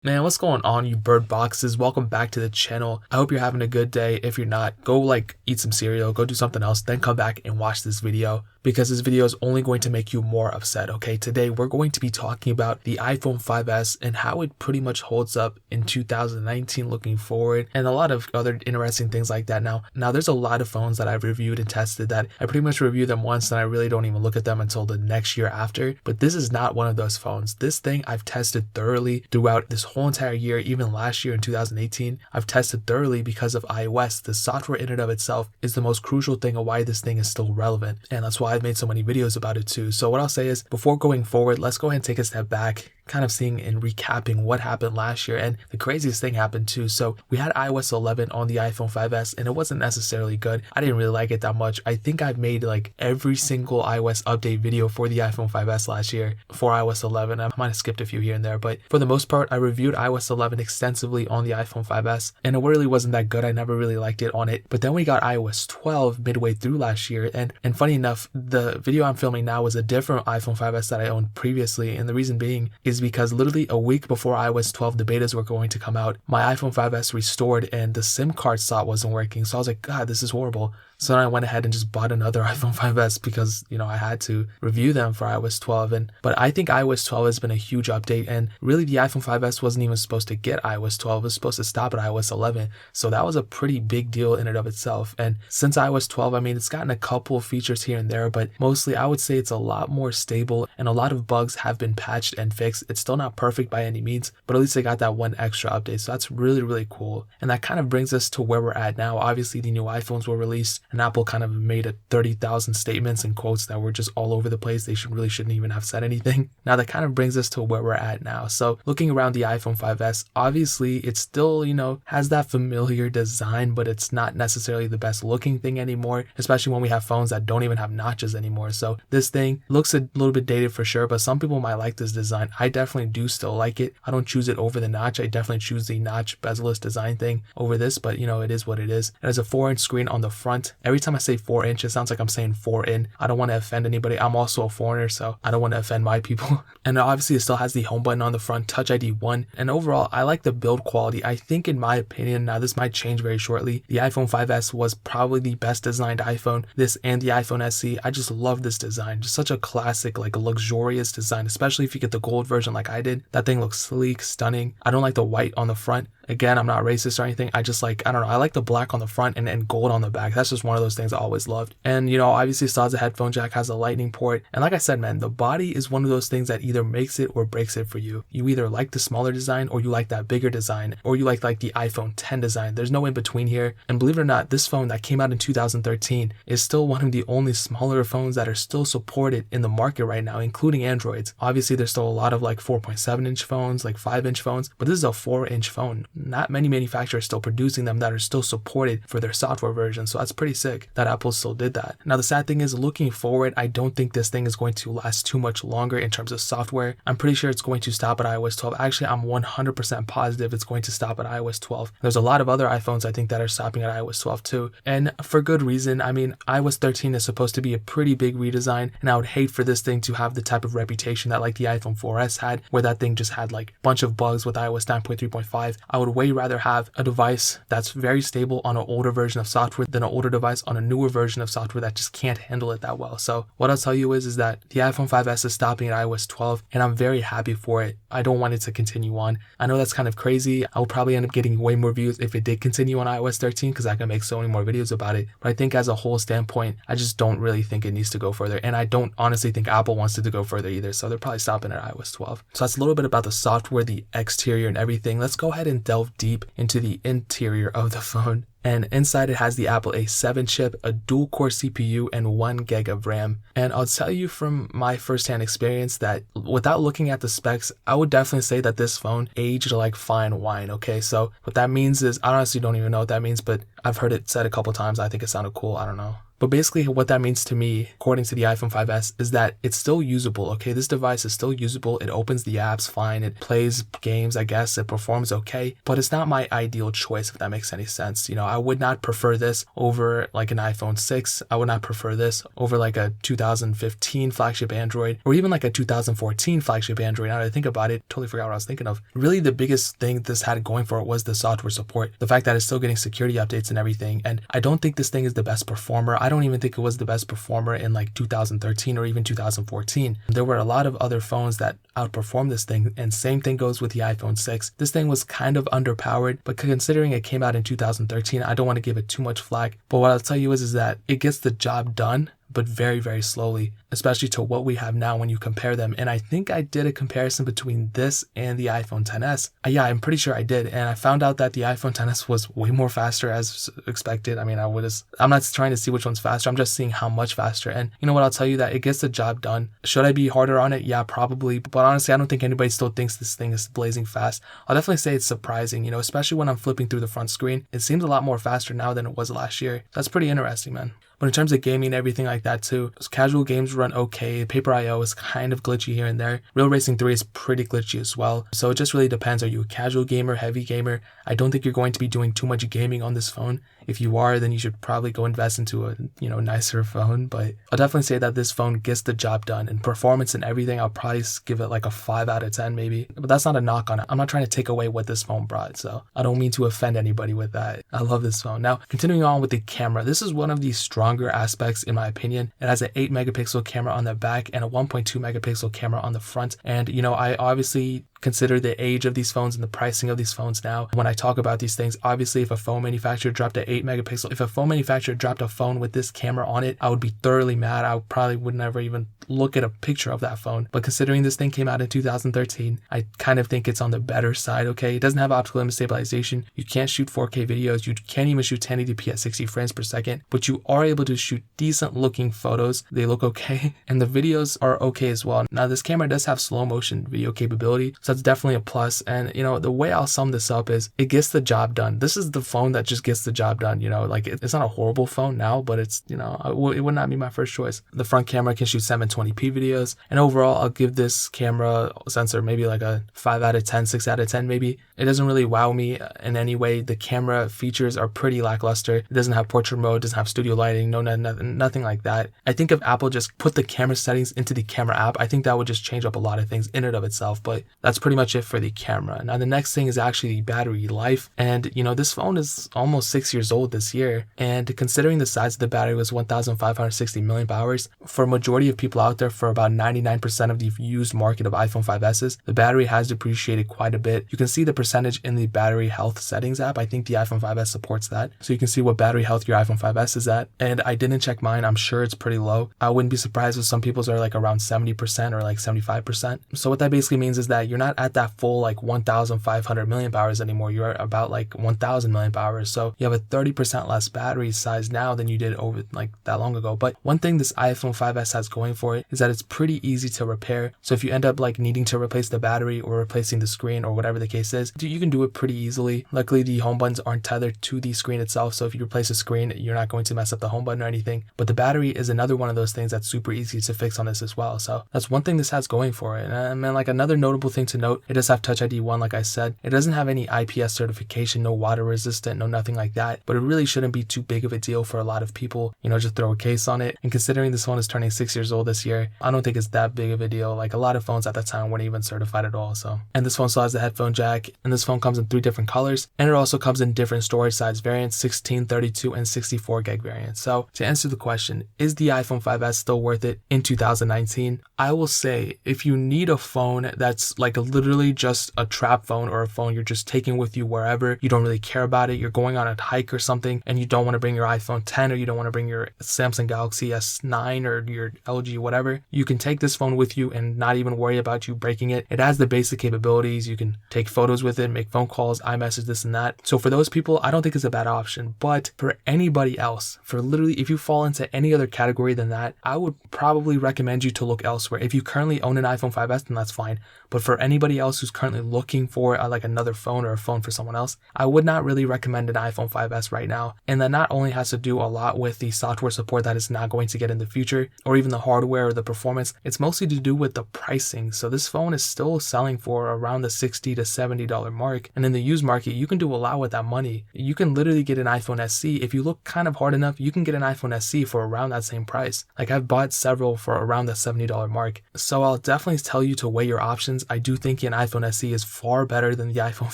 Man, what's going on, you bird boxes? Welcome back to the channel. I hope you're having a good day. If you're not, go eat some cereal, go do something else, then come back and watch this video because this video is only going to make you more upset, okay? Today, we're going to be talking about the iPhone 5S and how it pretty much holds up in 2019 looking forward, and a lot of other interesting things like that. Now, there's a lot of phones that I've reviewed and tested that I pretty much review them once and I really don't even look at them until the next year after, but this is not one of those phones. This thing I've tested thoroughly throughout this whole entire year, even last year in 2018. I've tested thoroughly because of iOS. The software in and of itself is the most crucial thing of why this thing is still relevant, and that's why I've made so many videos about it too. So what I'll say is, before going forward, let's go ahead and take a step back, kind of seeing and recapping what happened last year. And the craziest thing happened too. So we had iOS 11 on the iPhone 5S and it wasn't necessarily good. I didn't really like it that much. I think I've made every single iOS update video for the iPhone 5S last year for iOS 11. I might have skipped a few here and there, but for the most part, I reviewed iOS 11 extensively on the iPhone 5S and it really wasn't that good. I never really liked it on it. But then we got iOS 12 midway through last year, and funny enough, the video I'm filming now was a different iPhone 5S that I owned previously, and the reason being is because literally a week before iOS 12 the betas were going to come out, my iPhone 5S restored and the SIM card slot wasn't working. So I was like, God, this is horrible. So then I went ahead and just bought another iPhone 5S because, I had to review them for iOS 12. But I think iOS 12 has been a huge update, and really the iPhone 5S wasn't even supposed to get iOS 12. It was supposed to stop at iOS 11. So that was a pretty big deal in and of itself. And since iOS 12, it's gotten a couple of features here and there, but mostly I would say it's a lot more stable and a lot of bugs have been patched and fixed. It's still not perfect by any means, but at least they got that one extra update. So that's really, really cool. And that kind of brings us to where we're at now. Obviously, the new iPhones were released, and Apple kind of made 30,000 statements and quotes that were just all over the place. They shouldn't even have said anything. Now that kind of brings us to where we're at now. So looking around the iPhone 5S, obviously it still, has that familiar design, but it's not necessarily the best looking thing anymore, especially when we have phones that don't even have notches anymore. So this thing looks a little bit dated for sure, but some people might like this design. I definitely do still like it. I don't choose it over the notch. I definitely choose the notch bezel-less design thing over this, but it is what it is. It has a 4-inch screen on the front. Every time I say 4-inch, it sounds like I'm saying 4 in. I don't want to offend anybody. I'm also a foreigner, so I don't want to offend my people. And obviously it still has the home button on the front, Touch ID 1. And overall, I like the build quality. I think in my opinion, now this might change very shortly, the iPhone 5S was probably the best designed iPhone. This and the iPhone SE, I just love this design. Just such a classic, luxurious design, especially if you get the gold version like I did. That thing looks sleek, stunning. I don't like the white on the front. Again, I'm not racist or anything. I just I don't know, I like the black on the front and gold on the back. That's just one of those things I always loved. And, obviously it still has a headphone jack, has a lightning port. And like I said, man, the body is one of those things that either makes it or breaks it for you. You either like the smaller design or you like that bigger design, or you like the iPhone 10 design. There's no in between here. And believe it or not, this phone that came out in 2013 is still one of the only smaller phones that are still supported in the market right now, including Androids. Obviously, there's still a lot of 4.7-inch phones, 5-inch phones, but this is a 4-inch phone. Not many manufacturers still producing them that are still supported for their software version. So that's pretty sick that Apple still did that. Now, the sad thing is, looking forward, I don't think this thing is going to last too much longer in terms of software. I'm pretty sure it's going to stop at iOS 12. Actually, I'm 100% positive it's going to stop at iOS 12. There's a lot of other iPhones I think that are stopping at iOS 12 too. And for good reason. iOS 13 is supposed to be a pretty big redesign, and I would hate for this thing to have the type of reputation that the iPhone 4S had, where that thing just had a bunch of bugs with iOS 9.3.5. I would way rather have a device that's very stable on an older version of software than an older device on a newer version of software that just can't handle it that well. So what I'll tell you is that the iPhone 5S is stopping at iOS 12, and I'm very happy for it. I don't want it to continue on. I know that's kind of crazy. I will probably end up getting way more views if it did continue on iOS 13 because I can make so many more videos about it. But I think as a whole standpoint, I just don't really think it needs to go further. And I don't honestly think Apple wants it to go further either. So they're probably stopping at iOS 12. So that's a little bit about the software, the exterior and everything. Let's go ahead and delve deep into the interior of the phone. And inside it has the Apple A7 chip, a dual-core CPU, and 1 gig of RAM. And I'll tell you from my first-hand experience that without looking at the specs, I would definitely say that this phone aged like fine wine, okay? So what that means is, I honestly don't even know what that means, but I've heard it said a couple times. I think it sounded cool. I don't know. But basically what that means to me, according to the iPhone 5S, is that it's still usable, okay? This device is still usable. It opens the apps fine. It plays games, I guess. It performs okay. But it's not my ideal choice, if that makes any sense. I would not prefer this over like an iPhone 6. I would not prefer this over like a 2015 flagship Android or even like a 2014 flagship Android. Now that I think about it, totally forgot what I was thinking of. Really, the biggest thing this had going for it was the software support. The fact that it's still getting security updates and everything. And I don't think this thing is the best performer. I don't even think it was the best performer in like 2013 or even 2014. There were a lot of other phones that outperformed this thing, and same thing goes with the iPhone 6. This thing was kind of underpowered, but considering it came out in 2013, I don't want to give it too much flack. But what I'll tell you is that it gets the job done, but very, very slowly, especially to what we have now when you compare them. And I think I did a comparison between this and the iPhone XS. Yeah, I'm pretty sure I did. And I found out that the iPhone XS was way more faster as expected. I mean, I'm not trying to see which one's faster. I'm just seeing how much faster. And you know what? I'll tell you that it gets the job done. Should I be harder on it? Yeah, probably. But honestly, I don't think anybody still thinks this thing is blazing fast. I'll definitely say it's surprising, especially when I'm flipping through the front screen. It seems a lot more faster now than it was last year. That's pretty interesting, man. But in terms of gaming and everything like that too, casual games run okay. Paper IO is kind of glitchy here and there. Real Racing 3 is pretty glitchy as well. So it just really depends. Are you a casual gamer, heavy gamer? I don't think you're going to be doing too much gaming on this phone. If you are, then you should probably go invest into a nicer phone. But I'll definitely say that this phone gets the job done. In performance and everything, I'll probably give it like a 5 out of 10 maybe. But that's not a knock on it. I'm not trying to take away what this phone brought. So I don't mean to offend anybody with that. I love this phone. Now, continuing on with the camera, this is one of the stronger aspects in my opinion. It has an 8 megapixel camera on the back and a 1.2 megapixel camera on the front. And I obviously consider the age of these phones and the pricing of these phones now. When I talk about these things, obviously if a phone manufacturer dropped an 8 megapixel, if a phone manufacturer dropped a phone with this camera on it, I would be thoroughly mad. I probably would never even look at a picture of that phone. But considering this thing came out in 2013, I kind of think it's on the better side, okay? It doesn't have optical image stabilization. You can't shoot 4K videos. You can't even shoot 1080p at 60 frames per second, but you are able to shoot decent looking photos. They look okay. And the videos are okay as well. Now this camera does have slow motion video capability, so that's definitely a plus. And the way I'll sum this up is it gets the job done. This is the phone that just gets the job done. Like it's not a horrible phone now, but it's it would not be my first choice. The front camera can shoot 720p videos, and overall I'll give this camera sensor maybe like a 5 out of 10, 6 out of 10 maybe. It doesn't really wow me in any way. The camera features are pretty lackluster. It doesn't have portrait mode, doesn't have studio lighting, nothing like that. I think if Apple just put the camera settings into the camera app, I think that would just change up a lot of things in and of itself. But that's pretty much it for the camera. Now the next thing is actually the battery life, and this phone is almost 6 years old this year, and considering the size of the battery was 1560 milliamp hours, for a majority of people out there, for about 99% of the used market of iPhone 5Ss, the battery has depreciated quite a bit. You can see the percentage in the battery health settings app. I think the iPhone 5S supports that, so you can see what battery health your iPhone 5S is at, and I didn't check mine. I'm sure it's pretty low. I wouldn't be surprised if some people's are like around 70% or like 75%. So what that basically means is that you're not at that full like 1500 milliamp hours anymore. You're about like 1000 milliamp hours. So you have a 30% less battery size now than you did over like that long ago. But one thing this iPhone 5S has going for it is that it's pretty easy to repair. So if you end up like needing to replace the battery or replacing the screen or whatever the case is, you can do it pretty easily. Luckily, the home buttons aren't tethered to the screen itself. So if you replace a screen, you're not going to mess up the home button or anything. But the battery is another one of those things that's super easy to fix on this as well. So that's one thing this has going for it. And like another notable thing to note, it does have Touch ID 1, like I said. It doesn't have any IPS certification, no water resistant, no nothing like that. But it really shouldn't be too big of a deal for a lot of people, just throw a case on it. And considering this phone is turning 6 years old this year, I don't think it's that big of a deal. Like a lot of phones at that time weren't even certified at all. So, and this phone still has the headphone jack, and this phone comes in 3 different colors, and it also comes in different storage size variants, 16, 32, and 64 gig variants. So to answer the question, is the iPhone 5S still worth it in 2019? I will say if you need a phone that's like literally just a trap phone, or a phone you're just taking with you wherever, you don't really care about it, you're going on a hike or something, and you don't want to bring your iPhone 10, or you don't want to bring your Samsung Galaxy S9 or your LG whatever, you can take this phone with you and not even worry about you breaking it. It has the basic capabilities. You can take photos with it, make phone calls, iMessage, this and that. So for those people, I don't think it's a bad option. But for anybody else, for literally if you fall into any other category than that, I would probably recommend you to look elsewhere. If you currently own an iPhone 5S, then that's fine. But for anybody else who's currently looking for like another phone or a phone for someone else, I would not really recommend an iPhone 5S right now. And that not only has to do a lot with the software support that it's not going to get in the future, or even the hardware or the performance, it's mostly to do with the pricing. So this phone is still selling for around the $60 to $70 mark. And in the used market, you can do a lot with that money. You can literally get an iPhone SE. If you look kind of hard enough, you can get an iPhone SE for around that same price. Like I've bought several for around the $70 mark. So I'll definitely tell you to weigh your options. I do think an iPhone SE is far better than the iPhone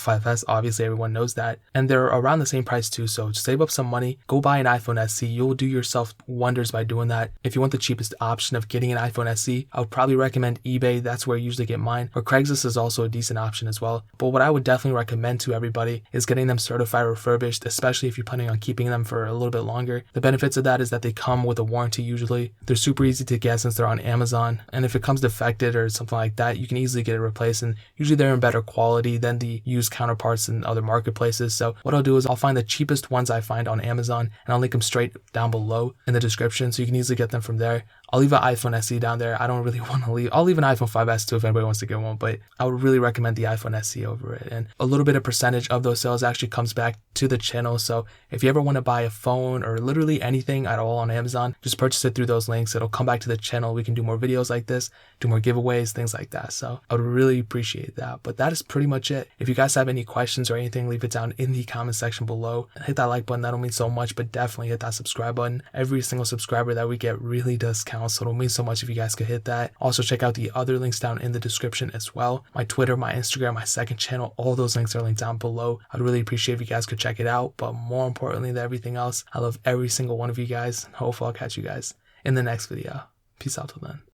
5S. Obviously, everyone knows that. And they're around the same price too. So save up some money, go buy an iPhone SE. You'll do yourself wonders by doing that. If you want the cheapest option of getting an iPhone SE, I would probably recommend eBay. That's where I usually get mine. Or Craigslist is also a decent option as well. But what I would definitely recommend to everybody is getting them certified refurbished, especially if you're planning on keeping them for a little bit longer. The benefits of that is that they come with a warranty usually. They're super easy to get since they're on Amazon. And if it comes defected or something like that, you can easily get it replaced. And usually they're in better quality than the used counterparts in other marketplaces. So what I'll do is I'll find the cheapest ones I find on Amazon and I'll link them straight down below in the description so you can easily get them from there. I'll leave an iPhone SE down there. I don't really want to leave. I'll leave an iPhone 5S too if anybody wants to get one, but I would really recommend the iPhone SE over it. And a little bit of percentage of those sales actually comes back to the channel. So if you ever want to buy a phone or literally anything at all on Amazon, just purchase it through those links. It'll come back to the channel. We can do more videos like this, do more giveaways, things like that. So I would really appreciate that. But that is pretty much it. If you guys have any questions or anything, leave it down in the comment section below. Hit that like button. That'll mean so much, but definitely hit that subscribe button. Every single subscriber that we get really does count. So it'll mean so much if you guys could hit that. Also check out the other links down in the description as well. My Twitter, my Instagram, my second channel, all those links are linked down below. I'd really appreciate if you guys could check it out. But more importantly than everything else, I love every single one of you guys. Hopefully I'll catch you guys in the next video. Peace out till then.